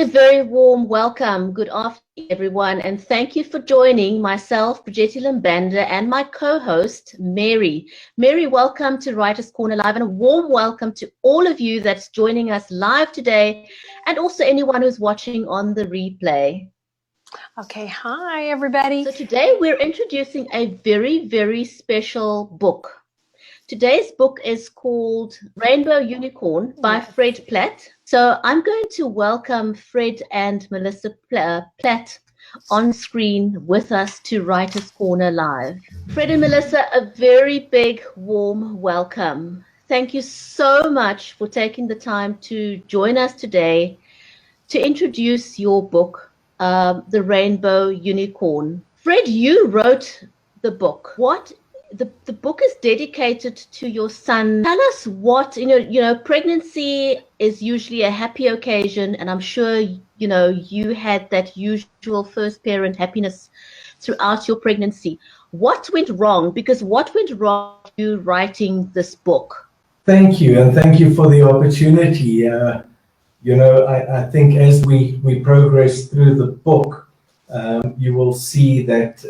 a very warm welcome. Good afternoon, everyone, and thank you for joining myself, Bridgetti Lambanda, and my co-host, Mary. Mary, welcome to Writer's Corner Live, and a warm welcome to all of you that's joining us live today, and also anyone who's watching on the replay. Okay, hi, everybody. So today we're introducing a very, very special book. Today's book is called Rainbow Unicorn by Fred Platt. So I'm going to welcome Fred and Melissa Platt on screen with us to Writer's Corner Live. Fred and Melissa, a very big, warm welcome. Thank you so much for taking the time to join us today to introduce your book, The Rainbow Unicorn. Fred, you wrote the book. The book is dedicated to your son. Tell us what, pregnancy is usually a happy occasion, and I'm sure, you had that usual first parent happiness throughout your pregnancy. What went wrong? Because what went wrong with you writing this book? Thank you, and thank you for the opportunity. I think as we progress through the book, you will see that,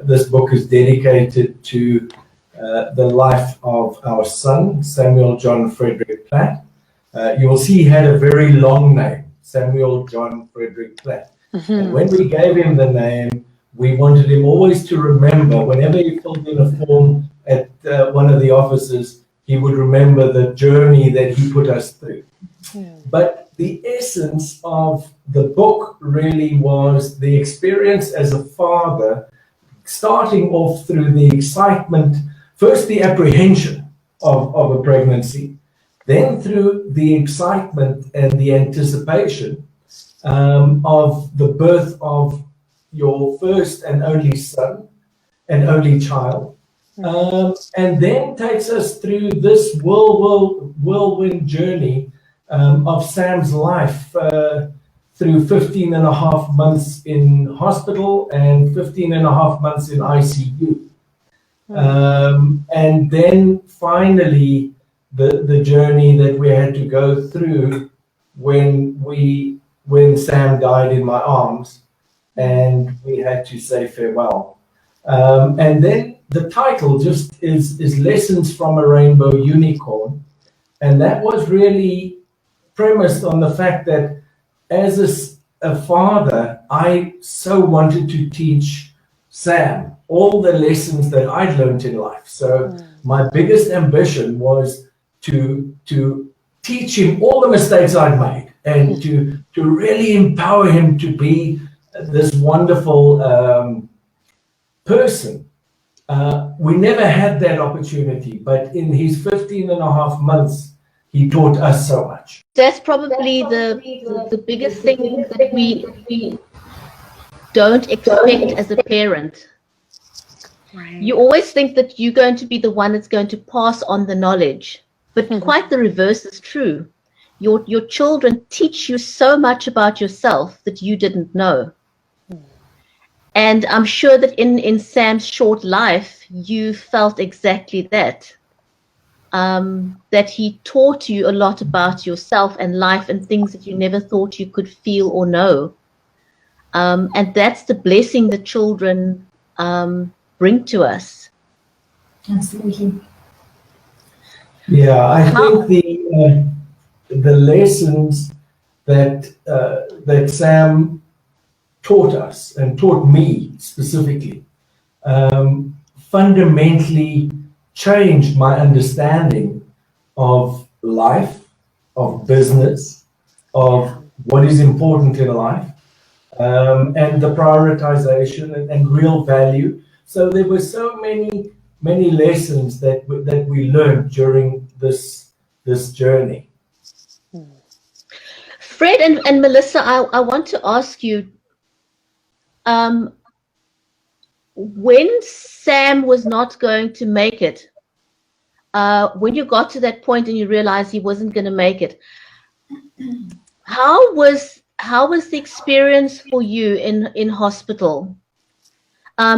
this book is dedicated to the life of our son, Samuel John Frederick Platt. You will see he had a very long name, Samuel John Frederick Platt. Mm-hmm. And when we gave him the name, we wanted him always to remember, whenever he filled in a form at one of the offices, he would remember the journey that he put us through. Mm. But the essence of the book really was the experience as a father, starting off through the excitement, first the apprehension of a pregnancy, then through the excitement and the anticipation of the birth of your first and only son and only child, and then takes us through this whirlwind journey of Sam's life through 15 and a half months in hospital and 15 and a half months in ICU. And then finally the journey that we had to go through when Sam died in my arms and we had to say farewell. And then the title just is Lessons from a Rainbow Unicorn. And that was really premised on the fact that as a father, I so wanted to teach Sam all the lessons that I'd learned in life. So my biggest ambition was to teach him all the mistakes I'd made and to really empower him to be this wonderful person. We never had that opportunity, but in his 15 and a half months, he taught us so much. That's probably the biggest thing that we don't expect as a parent. Right. You always think that you're going to be the one that's going to pass on the knowledge, but quite the reverse is true. Your children teach you so much about yourself that you didn't know. And I'm sure that in Sam's short life, you felt exactly that. That he taught you a lot about yourself and life and things that you never thought you could feel or know. And that's the blessing that children bring to us. Absolutely. Yeah, I think the lessons that Sam taught us and taught me specifically fundamentally changed my understanding of life, of business, of what is important in life, and the prioritization and real value. So there were so many lessons that we learned during this journey. Fred and Melissa, I want to ask you, when Sam was not going to make it, when you got to that point and you realized he wasn't going to make it, how was the experience for you in hospital?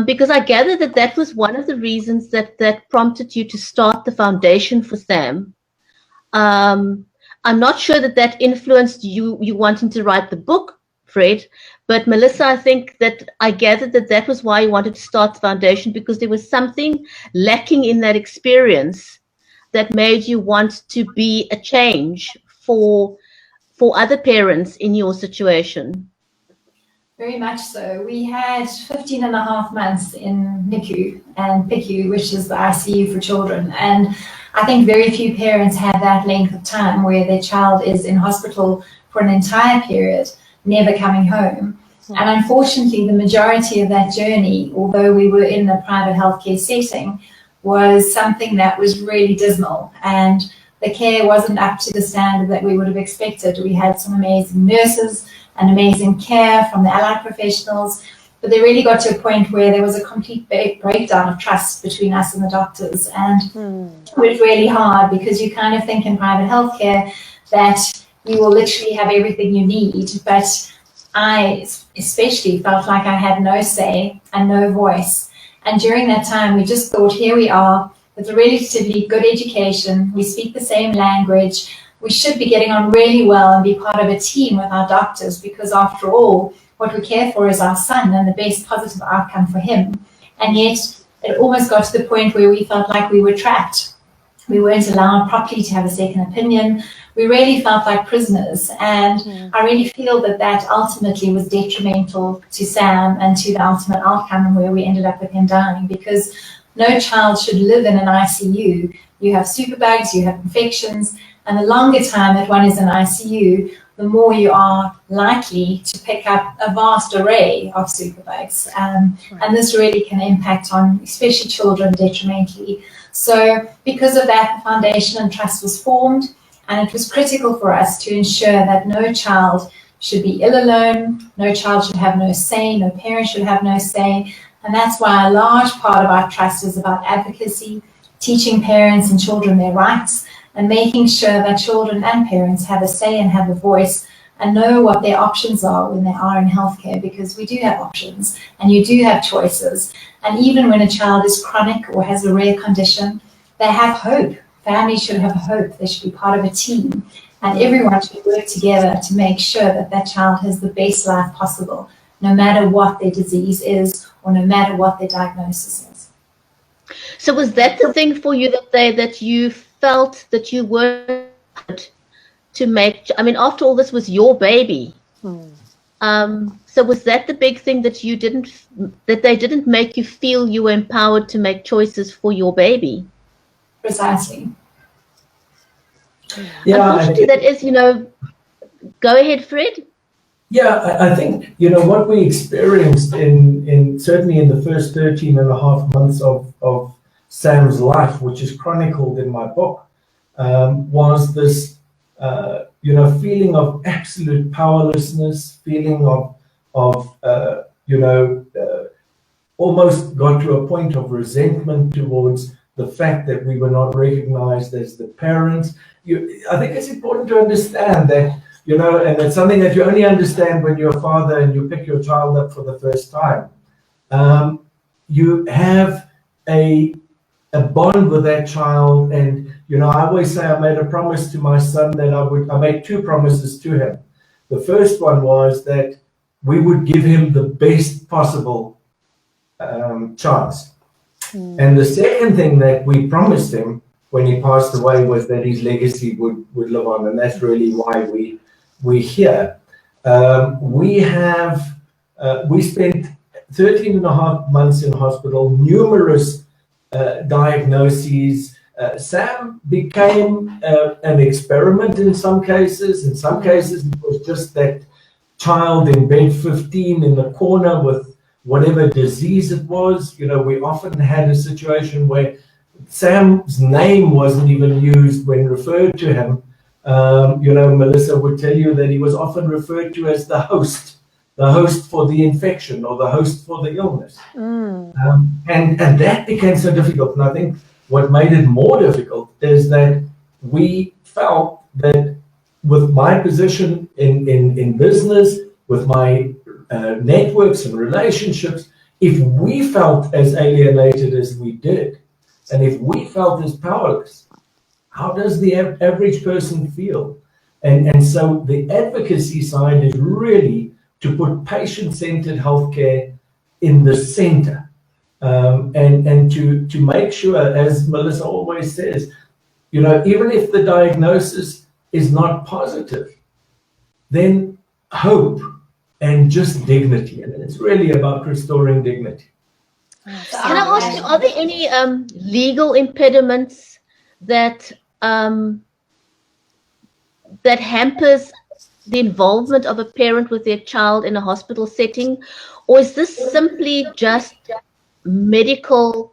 Because I gather that was one of the reasons that prompted you to start the foundation for Sam. I'm not sure that that influenced you wanting to write the book, Fred, but Melissa, I think that I gathered that that was why you wanted to start the foundation, because there was something lacking in that experience that made you want to be a change for other parents in your situation. Very much so. We had 15 and a half months in NICU and PICU, which is the ICU for children. And I think very few parents have that length of time where their child is in hospital for an entire period, never coming home. And unfortunately, the majority of that journey, although we were in a private healthcare setting, was something that was really dismal. And the care wasn't up to the standard that we would have expected. We had some amazing nurses and amazing care from the allied professionals, but they really got to a point where there was a complete breakdown of trust between us and the doctors. And it was really hard, because you kind of think in private healthcare that you will literally have everything you need, but I especially felt like I had no say and no voice. And during that time, we just thought, here we are with a relatively good education, we speak the same language, we should be getting on really well and be part of a team with our doctors, because after all, what we care for is our son and the best positive outcome for him. And yet it almost got to the point where we felt like we were trapped. We weren't allowed properly to have a second opinion. We really felt like prisoners. And I really feel that that ultimately was detrimental to Sam and to the ultimate outcome, and where we ended up with him dying, because no child should live in an ICU. You have superbugs, you have infections, and the longer time that one is in ICU, the more you are likely to pick up a vast array of superbugs. And this really can impact on, especially children, detrimentally. So because of that, the foundation and trust was formed, and it was critical for us to ensure that no child should be ill alone, no child should have no say, no parent should have no say. And that's why a large part of our trust is about advocacy, teaching parents and children their rights, and making sure that children and parents have a say and have a voice and know what their options are when they are in healthcare, because we do have options and you do have choices. And even when a child is chronic or has a rare condition, they have hope. Families should have hope. They should be part of a team, and everyone should work together to make sure that that child has the best life possible, no matter what their disease is or no matter what their diagnosis is. So was that the thing for you that you felt that you were to make? I mean, after all, this was your baby. So was that the big thing, that they didn't make you feel you were empowered to make choices for your baby? Precisely. Yeah, unfortunately, that is, go ahead, Fred. Yeah, I think, what we experienced in certainly in the first 13 and a half months of Sam's life, which is chronicled in my book, was this, feeling of absolute powerlessness, feeling of almost got to a point of resentment towards the fact that we were not recognized as the parents. I think it's important to understand that, and it's something that you only understand when you're a father and you pick your child up for the first time. You have a bond with that child, and I always say I made a promise to my son that I made two promises to him. The first one was that we would give him the best possible chance. And the second thing that we promised him when he passed away was that his legacy would live on, and that's really why we're here. We spent 13 and a half months in hospital, numerous diagnoses. Sam became an experiment in some cases. In some cases, it was just that child in bed 15 in the corner with whatever disease it was. We often had a situation where Sam's name wasn't even used when referred to him. Melissa would tell you that he was often referred to as the host for the infection or the host for the illness. And that became so difficult. And I think what made it more difficult is that we felt that with my position in business, with my networks and relationships, if we felt as alienated as we did, and if we felt as powerless, how does the average person feel? And so the advocacy side is really to put patient-centered healthcare in the center, and to make sure, as Melissa always says, even if the diagnosis is not positive, then hope and just dignity. And it's really about restoring dignity. Can I ask you, are there any legal impediments that that hampers the involvement of a parent with their child in a hospital setting, or is this simply just medical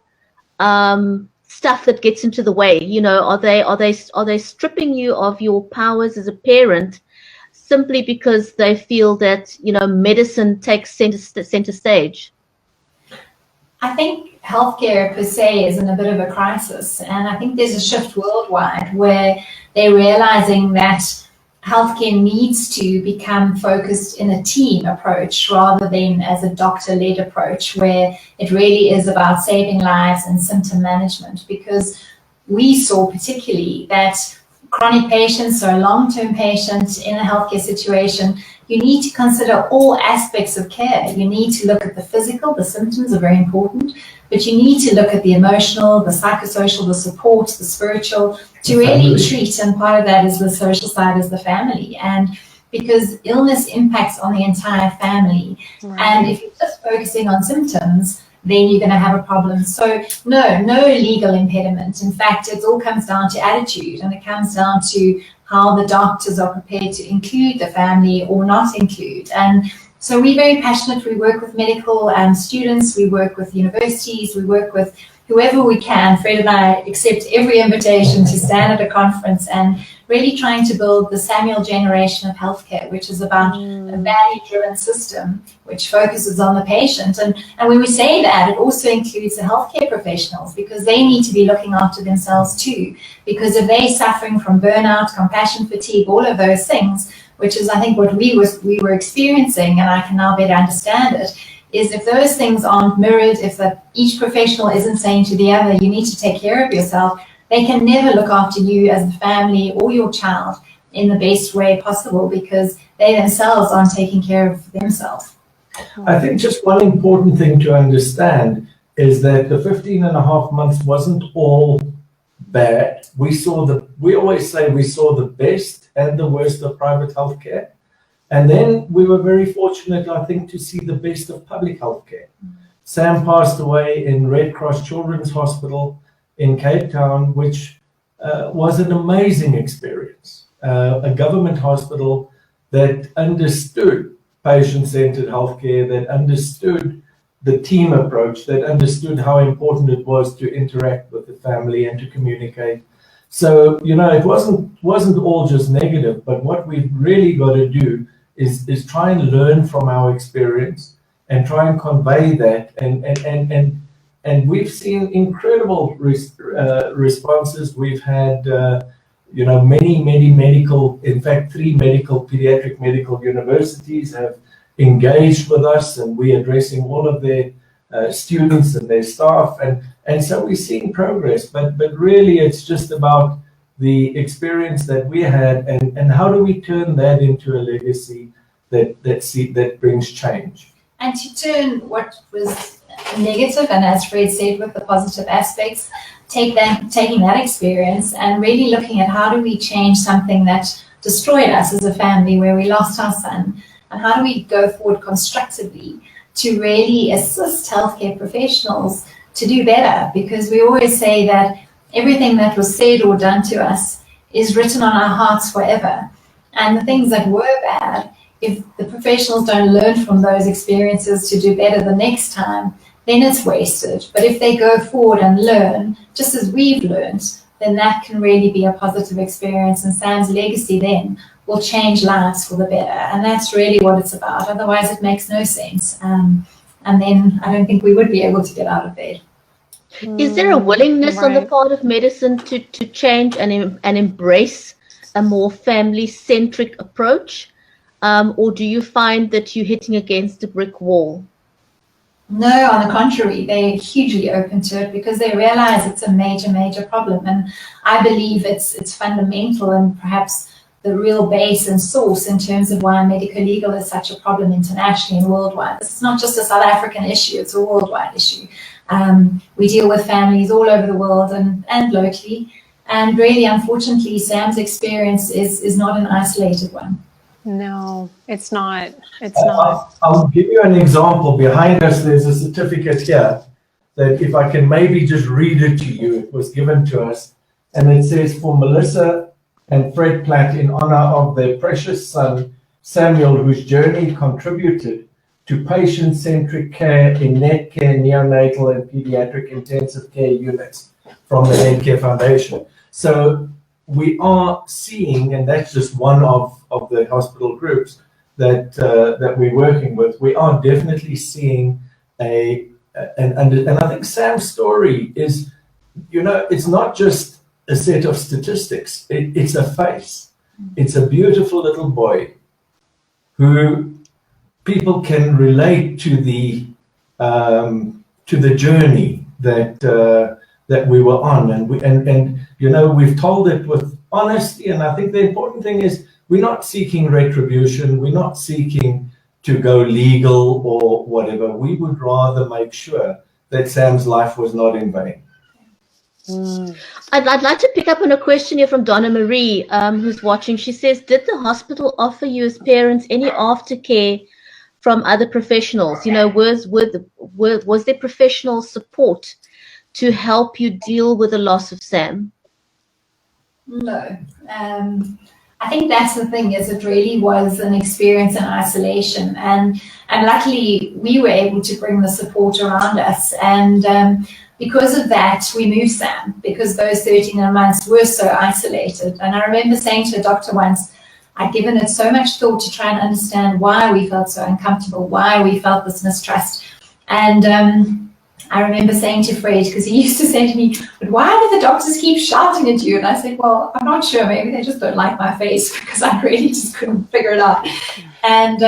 stuff that gets into the way? Are they stripping you of your powers as a parent simply because they feel that medicine takes center stage? I think healthcare per se is in a bit of a crisis, and I think there's a shift worldwide where they're realizing that healthcare needs to become focused in a team approach rather than as a doctor-led approach, where it really is about saving lives and symptom management, because we saw particularly that chronic patients or long-term patients in a healthcare situation, you need to consider all aspects of care. You need to look at the physical, the symptoms are very important, but you need to look at the emotional, the psychosocial, the support, the spiritual, to really treat, and part of that is the social side, is the family. And because illness impacts on the entire family, and if you're just focusing on symptoms, then you're going to have a problem. So no legal impediment. In fact, it all comes down to attitude, and it comes down to how the doctors are prepared to include the family or not include. And so we're very passionate. We work with medical students, we work with universities, we work with whoever we can. Fred and I accept every invitation to stand at a conference, and really trying to build the Samuel generation of healthcare, which is about a value-driven system which focuses on the patient. And when we say that, it also includes the healthcare professionals, because they need to be looking after themselves too. Because if they're suffering from burnout, compassion fatigue, all of those things, which is I think what we were experiencing, and I can now better understand it, is if those things aren't mirrored, if each professional isn't saying to the other, you need to take care of yourself, they can never look after you as a family or your child in the best way possible, because they themselves aren't taking care of themselves. I think just one important thing to understand is that the 15 and a half months wasn't all bad. We always say we saw the best and the worst of private healthcare. And then we were very fortunate, I think, to see the best of public healthcare. Sam passed away in Red Cross Children's Hospital in Cape Town, which was an amazing experience. A government hospital that understood patient-centered healthcare, that understood the team approach, that understood how important it was to interact with the family and to communicate. So, it wasn't all just negative, but what we've really got to do is try and learn from our experience and try and convey that. And we've seen incredible responses. We've had, many medical, in fact, 3 pediatric medical universities have engaged with us, and we're addressing all of their students and their staff. And so we're seeing progress, but really it's just about the experience that we had, and how do we turn that into a legacy that brings change. And to turn what was negative, and as Fred said, with the positive aspects, taking that experience and really looking at how do we change something that destroyed us as a family, where we lost our son, and how do we go forward constructively to really assist healthcare professionals to do better. Because we always say that everything that was said or done to us is written on our hearts forever. And the things that were bad, if the professionals don't learn from those experiences to do better the next time, then it's wasted. But if they go forward and learn, just as we've learned, then that can really be a positive experience. And Sam's legacy then will change lives for the better. And that's really what it's about. Otherwise, it makes no sense. And then I don't think we would be able to get out of bed. Is there a willingness on the part of medicine to change and embrace a more family-centric approach? Or do you find that you're hitting against a brick wall? No, on the contrary, they're hugely open to it, because they realize it's a major, major problem. And I believe it's fundamental, and perhaps the real base and source in terms of why medical legal is such a problem internationally and worldwide. It's not just a South African issue, it's a worldwide issue. We deal with families all over the world and locally. And really, unfortunately, Sam's experience is not an isolated one. No, it's not. It's not. I'll give you an example. Behind us, there's a certificate here that if I can maybe just read it to you, it was given to us. And it says, for Melissa and Fred Platt, in honor of their precious son, Samuel, whose journey contributed to patient-centric care in Netcare, neonatal and pediatric intensive care units from the Netcare Foundation. So we are seeing, and that's just one of the hospital groups that we're working with, we are definitely seeing and I think Sam's story is, it's not just a set of statistics, it's a face. It's a beautiful little boy who people can relate to the journey that we were on, and we've told it with honesty. And I think the important thing is we're not seeking retribution, we're not seeking to go legal or whatever. We would rather make sure that Sam's life was not in vain. I'd like to pick up on a question here from Donna Marie, who's watching. She says, did the hospital offer you as parents any aftercare from other professionals? Was there professional support to help you deal with the loss of Sam? No. I think that's the thing, is it really was an experience in isolation. And luckily, we were able to bring the support around us. And because of that, we moved Sam, because those 13 months were so isolated. And I remember saying to a doctor once, I'd given it so much thought to try and understand why we felt so uncomfortable, why we felt this mistrust. And I remember saying to Fred, because he used to say to me, but why do the doctors keep shouting at you? And I said, well, I'm not sure. Maybe they just don't like my face, because I really just couldn't figure it out. And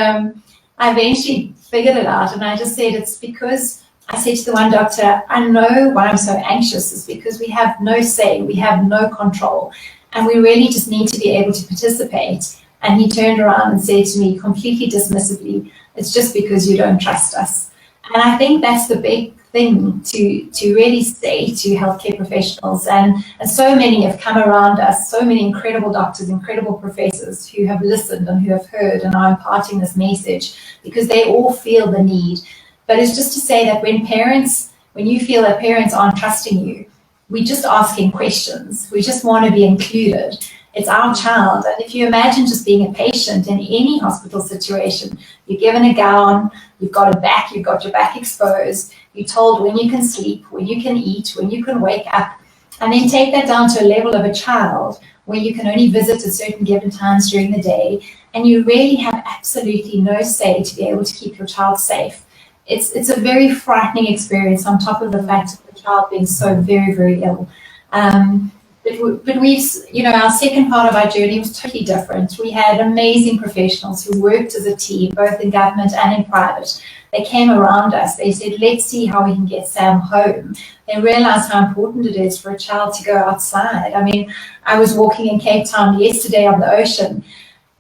I eventually figured it out. And I just said, it's because I said to the one doctor, I know why I'm so anxious is because we have no say, we have no control, and we really just need to be able to participate. And he turned around and said to me completely dismissively, it's just because you don't trust us. And I think that's the big thing to really say to healthcare professionals. And so many have come around us, so many incredible doctors, incredible professors who have listened and who have heard and are imparting this message, because they all feel the need. But it's just to say that when you feel that parents aren't trusting you, we're just asking questions. We just want to be included. It's our child. And if you imagine just being a patient in any hospital situation, you're given a gown, you've got your back exposed, you're told when you can sleep, when you can eat, when you can wake up, and then take that down to a level of a child where you can only visit at certain given times during the day, and you really have absolutely no say to be able to keep your child safe. It's a very frightening experience, on top of the fact of the child being so very, very ill. But we've, our second part of our journey was totally different. We had amazing professionals who worked as a team, both in government and in private. They came around us. They said, let's see how we can get Sam home. They realized how important it is for a child to go outside. I mean, I was walking in Cape Town yesterday on the ocean,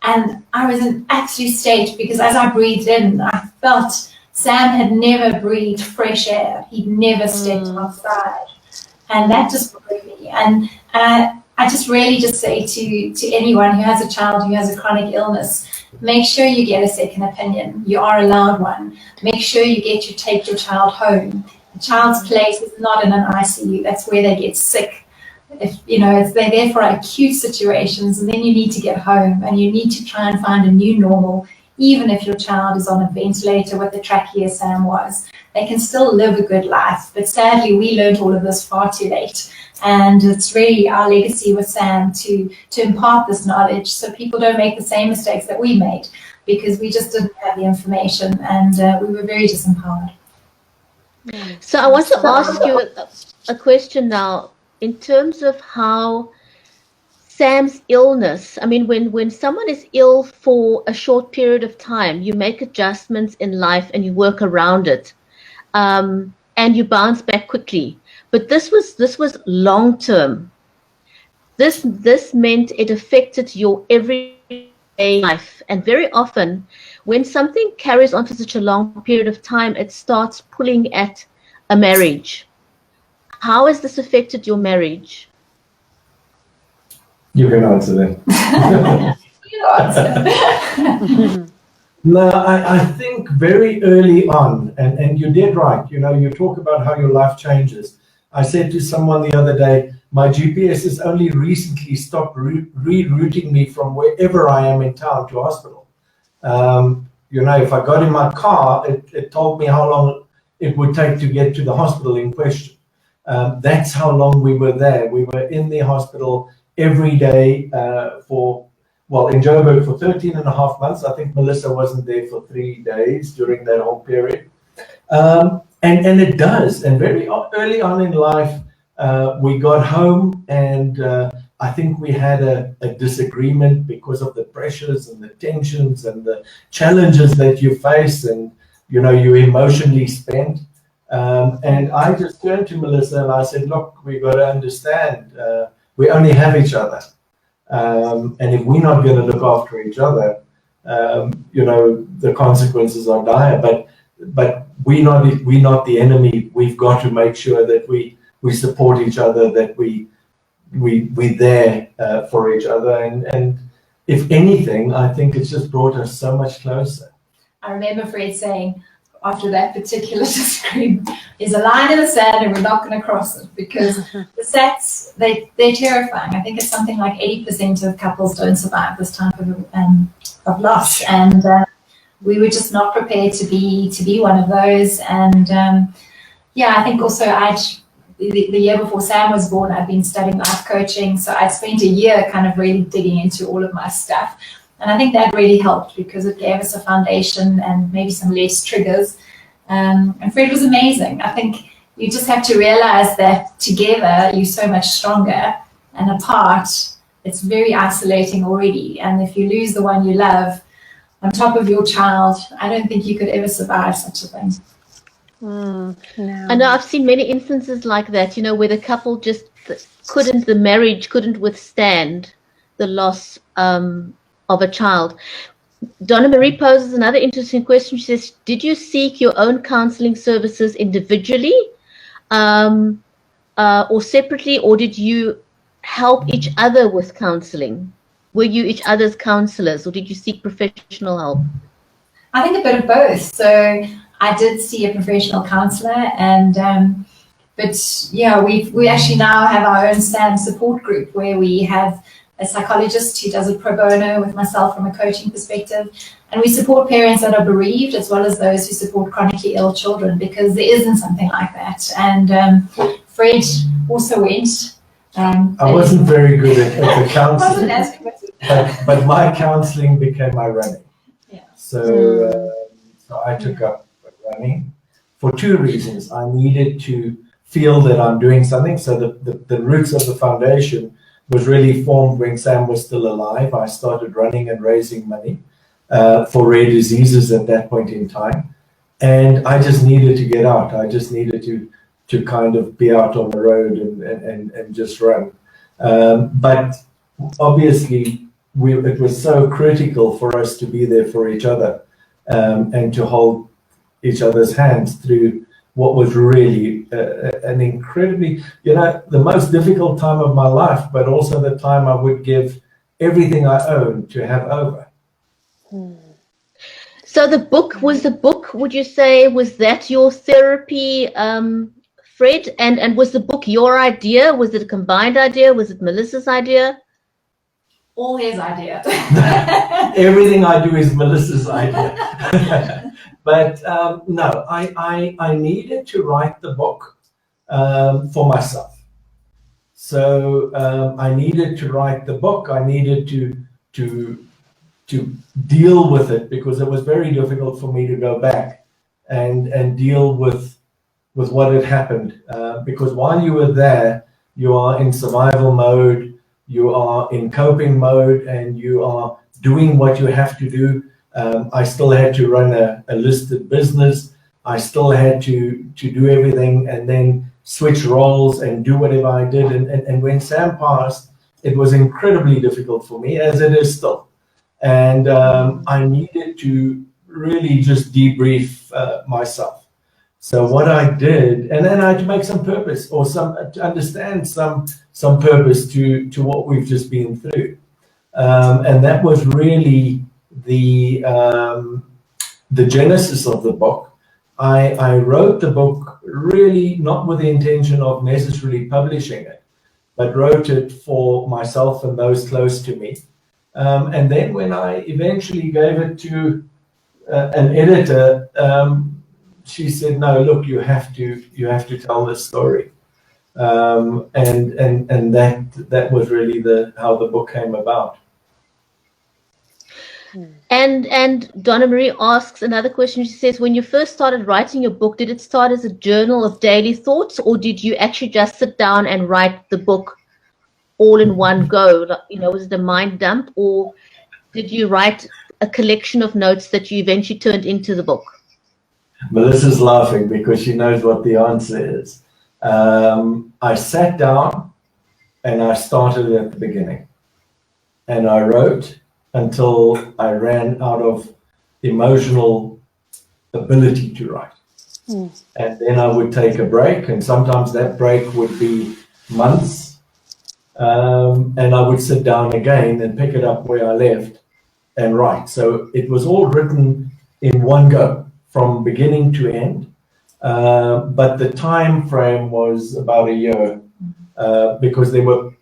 and I was in absolute state, because as I breathed in, I felt Sam had never breathed fresh air. He'd never stepped outside. And that just broke me. And I just really just say to anyone who has a child who has a chronic illness, make sure you get a second opinion. You are allowed one. Make sure you take your child home. The child's place is not in an ICU. That's where they get sick. They're there for acute situations, and then you need to get home, and you need to try and find a new normal. Even if your child is on a ventilator with the trachea Sam was, they can still live a good life. But sadly, we learned all of this far too late. And it's really our legacy with Sam to impart this knowledge so people don't make the same mistakes that we made, because we just didn't have the information, and we were very disempowered. So I want to ask you a question now, in terms of how Sam's illness, I mean, when someone is ill for a short period of time, you make adjustments in life and you work around it, and you bounce back quickly. But this was long term. this meant it affected your everyday life. And very often, when something carries on for such a long period of time, it starts pulling at a marriage. How has this affected your marriage? You can answer that. You answer. No, I think very early on, and you did right, you know, you talk about how your life changes. I said to someone the other day, my GPS has only recently stopped rerouting me from wherever I am in town to hospital. You know, if I got in my car, it told me how long it would take to get to the hospital in question. That's how long we were there. We were in the hospital every day in Joburg for 13 and a half months. I think Melissa wasn't there for 3 days during that whole period. And it does. And very early on in life, we got home, and I think we had a disagreement because of the pressures and the tensions and the challenges that you face, and you know, you emotionally spent. And I just turned to Melissa and I said, look, we've got to understand, we only have each other. And if we're not going to look after each other, you know, the consequences are dire. But we're not the enemy. We've got to make sure that we support each other, that we're there for each other. And if anything, I think it's just brought us so much closer. I remember Fred saying, after that particular disagreement, there's a line in the sand and we're not going to cross it, because the SATs, they're terrifying. I think it's something like 80% of couples don't survive this type of loss, and we were just not prepared to be one of those. And I think also the year before Sam was born, I'd been studying life coaching, so I spent a year kind of really digging into all of my stuff. And I think that really helped, because it gave us a foundation and maybe some less triggers. And Fred was amazing. I think you just have to realize that together you're so much stronger, and apart it's very isolating already. And if you lose the one you love on top of your child, I don't think you could ever survive such a thing. No. I know I've seen many instances like that, you know, where the couple just the marriage couldn't withstand the loss of a child. Donna Marie poses another interesting question. She says, did you seek your own counseling services individually or separately, or did you help each other with counseling? Were you each other's counselors, or did you seek professional help? I think a bit of both. So I did see a professional counselor, and but yeah, we actually now have our own SAM support group, where we have a psychologist who does it pro bono with myself from a coaching perspective. And we support parents that are bereaved, as well as those who support chronically ill children, because there isn't something like that. And Fred also went. I wasn't very good at the counseling, wasn't as committed. but my counseling became my running. Yeah. So I took up running for 2 reasons. I needed to feel that I'm doing something. So the roots of the foundation was really formed when Sam was still alive. I started running and raising money for rare diseases at that point in time. And I just needed to get out. I just needed to kind of be out on the road and just run. But obviously, it was so critical for us to be there for each other and to hold each other's hands through what was really an incredibly, the most difficult time of my life, but also the time I would give everything I own to have over. So would you say, was that your therapy, Fred? And was the book your idea? Was it a combined idea? Was it Melissa's idea? All his idea. Everything I do is Melissa's idea. But no, I needed to write the book for myself. So I needed to write the book. I needed to deal with it, because it was very difficult for me to go back and deal with what had happened. Because while you were there, you are in survival mode, you are in coping mode, and you are doing what you have to do. I still had to run a listed business. I still had to do everything and then switch roles and do whatever I did. And when Sam passed, It was incredibly difficult for me, as it is still. And I needed to really just debrief myself. So what I did, and then I had to make some purpose or to understand some purpose to what we've just been through. And that was really the genesis of the book. I wrote the book really not with the intention of necessarily publishing it, but wrote it for myself and those close to me. And then when I eventually gave it to an editor, she said, "No, look, you have to tell this story." And that was really how the book came about. And Donna Marie asks another question. She says, when you first started writing your book, did it start as a journal of daily thoughts, or did you actually just sit down and write the book all in one go? Was it a mind dump, or did you write a collection of notes that you eventually turned into the book? Melissa's laughing because she knows what the answer is. I sat down and I started at the beginning, and I wrote until I ran out of emotional ability to write. And then I would take a break, and sometimes that break would be months. And I would sit down again and pick it up where I left and write. So it was all written in one go, from beginning to end. But the time frame was about a year, because there were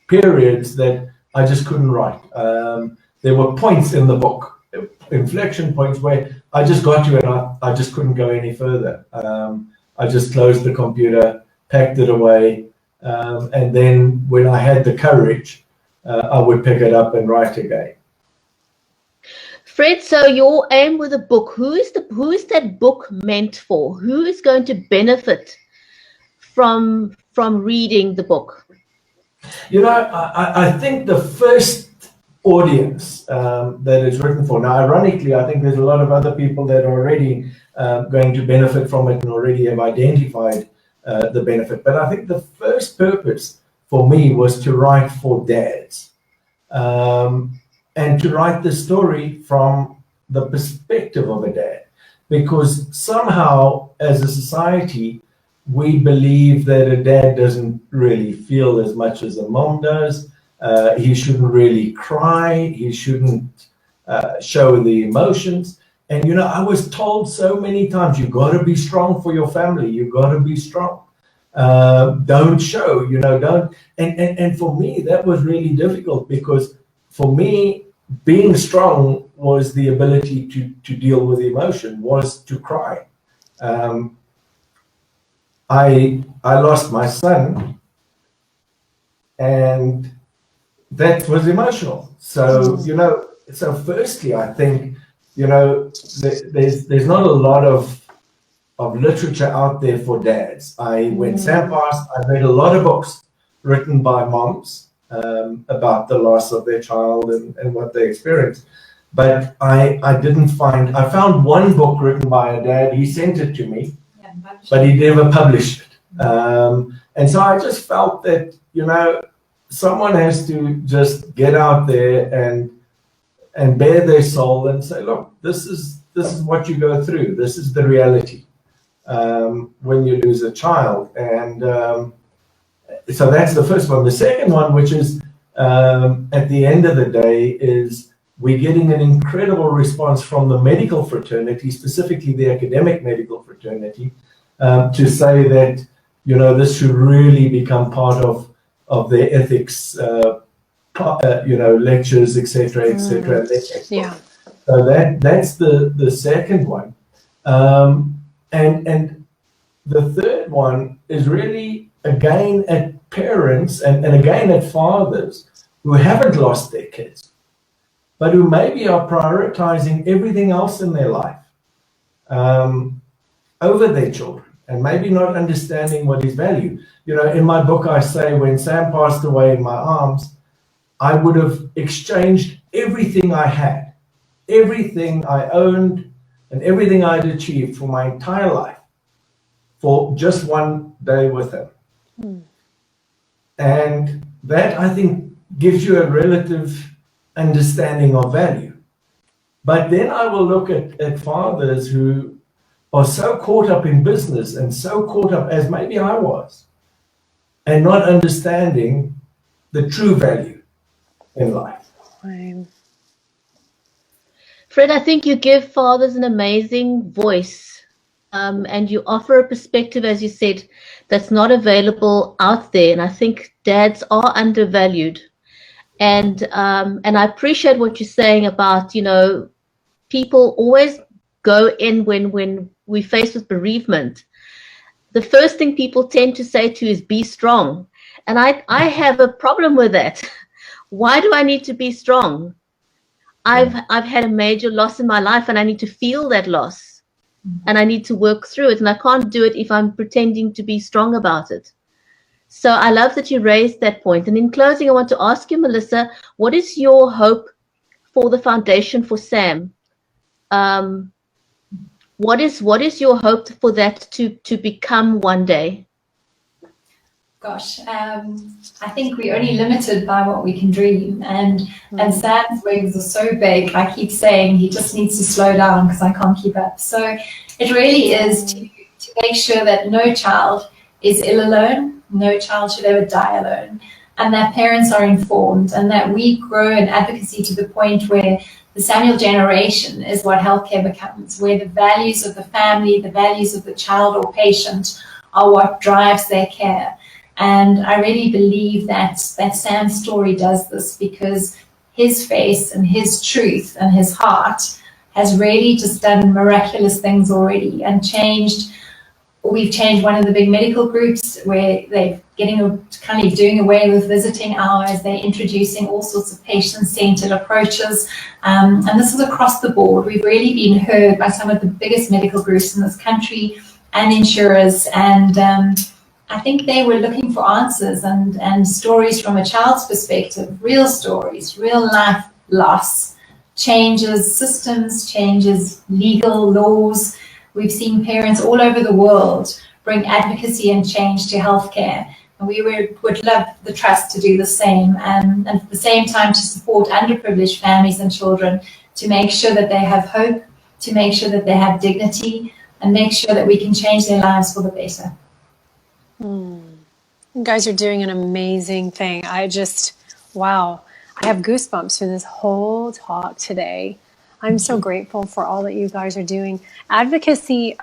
periods that I just couldn't write. There were points in the book, inflection points, where I just got to and I just couldn't go any further. I just closed the computer, packed it away, and then when I had the courage, I would pick it up and write again. Fred, so your aim with the book, who is that book meant for? Who is going to benefit from reading the book? I think the first audience that it's written for. Now, ironically, I think there's a lot of other people that are already going to benefit from it and already have identified the benefit. But I think the first purpose for me was to write for dads. And to write the story from the perspective of a dad, because somehow as a society, we believe that a dad doesn't really feel as much as a mom does. He shouldn't really cry. He shouldn't show the emotions. And, I was told so many times, you've got to be strong for your family. You've got to be strong. Don't show, don't. And for me, that was really difficult, because for me, being strong was the ability to deal with emotion, was to cry. I lost my son, and that was emotional. So, so firstly, I think, there's not a lot of literature out there for dads. When Sam passed, I read a lot of books written by moms about the loss of their child and what they experienced. But I found one book written by a dad. He sent it to me, but he never published it. And so I just felt that, someone has to just get out there and bare their soul and say, look, this is what you go through. This is the reality when you lose a child. And so that's the first one. The second one, which is at the end of the day, is we're getting an incredible response from the medical fraternity, specifically the academic medical fraternity, to say that, this should really become part of their ethics, lectures, etc., etc. Yeah. So that's the second one. And the third one is really, again, at parents and again at fathers who haven't lost their kids, but who maybe are prioritizing everything else in their life over their children, and maybe not understanding what is value. In my book, I say when Sam passed away in my arms, I would have exchanged everything I had, everything I owned, and everything I'd achieved for my entire life for just one day with him. And that, I think, gives you a relative understanding of value. But then I will look at fathers who are so caught up in business and so caught up, as maybe I was, and not understanding the true value in life. Fred, I think you give fathers an amazing voice, and you offer a perspective, as you said, that's not available out there. And I think dads are undervalued. And I appreciate what you're saying about, you know, people always go in when we're faced with bereavement. The first thing people tend to say to you is be strong. And I have a problem with that. Why do I need to be strong? I've had a major loss in my life, and I need to feel that loss, and I need to work through it. And I can't do it if I'm pretending to be strong about it. So I love that you raised that point. And in closing, I want to ask you, Melissa, what is your hope for the Foundation for Sam? What is your hope for that to become one day? Gosh, I think we're only limited by what we can dream, and Sam's wings are so big. I keep saying he just needs to slow down because I can't keep up. So it really is to make sure that no child is ill alone, no child should ever die alone, and that parents are informed, and that we grow in advocacy to the point where the Samuel generation is what healthcare becomes, where the values of the family, the values of the child or patient are what drives their care. And I really believe that Sam's story does this, because his face and his truth and his heart has really just done miraculous things already, and we've changed one of the big medical groups where they're kind of doing away with visiting hours. They're introducing all sorts of patient-centered approaches. And this is across the board. We've really been heard by some of the biggest medical groups in this country and insurers. And I think they were looking for answers and stories from a child's perspective, real stories, real life loss, changes systems, changes legal laws. We've seen parents all over the world bring advocacy and change to healthcare. And we would love the Trust to do the same, and at the same time to support underprivileged families and children, to make sure that they have hope, to make sure that they have dignity, and make sure that we can change their lives for the better. You guys are doing an amazing thing. Wow. I have goosebumps through this whole talk today. I'm so grateful for all that you guys are doing. Advocacy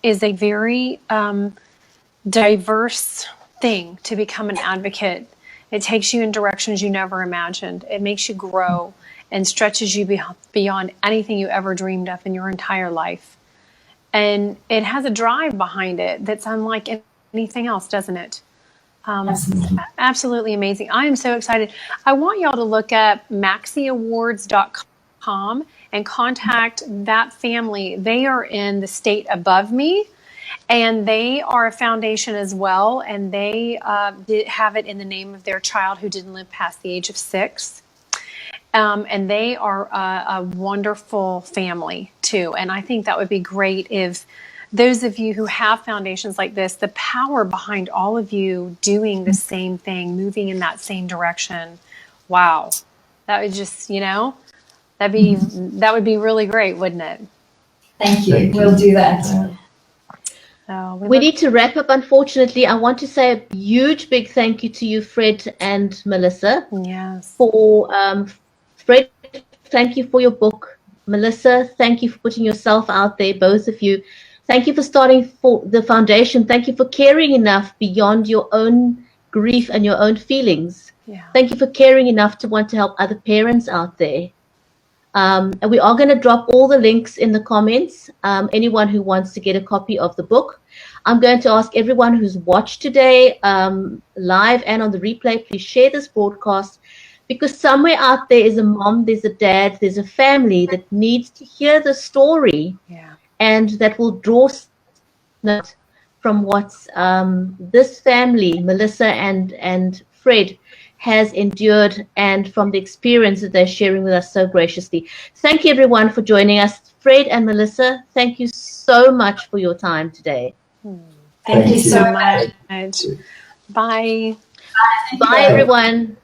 is a very diverse thing to become an advocate. It takes you in directions you never imagined. It makes you grow and stretches you beyond anything you ever dreamed of in your entire life. And it has a drive behind it that's unlike anything else, doesn't it? Absolutely amazing. I am so excited. I want y'all to look up maxieawards.com and contact that family. They are in the state above me, and they are a foundation as well, and they have it in the name of their child who didn't live past the age of 6. And they are a wonderful family too. And I think that would be great if those of you who have foundations like this, the power behind all of you doing the same thing, moving in that same direction. Wow. That would just, that would be really great, wouldn't it? Thank you. We'll do that. We need to wrap up, unfortunately. I want to say a huge, big thank you to you, Fred and Melissa. Yes. Fred, thank you for your book. Melissa, thank you for putting yourself out there, both of you. Thank you for starting for the foundation. Thank you for caring enough beyond your own grief and your own feelings. Yeah. Thank you for caring enough to want to help other parents out there. And we are going to drop all the links in the comments. Anyone who wants to get a copy of the book. I'm going to ask everyone who's watched today live and on the replay, please share this broadcast, because somewhere out there is a mom, there's a dad, there's a family that needs to hear the story. Yeah. And that will draw from what this family, Melissa and Fred, has endured, and from the experience that they're sharing with us so graciously. Thank you, everyone, for joining us. Fred and Melissa, thank you so much for your time today. Thank you so much. Bye. Bye, everyone.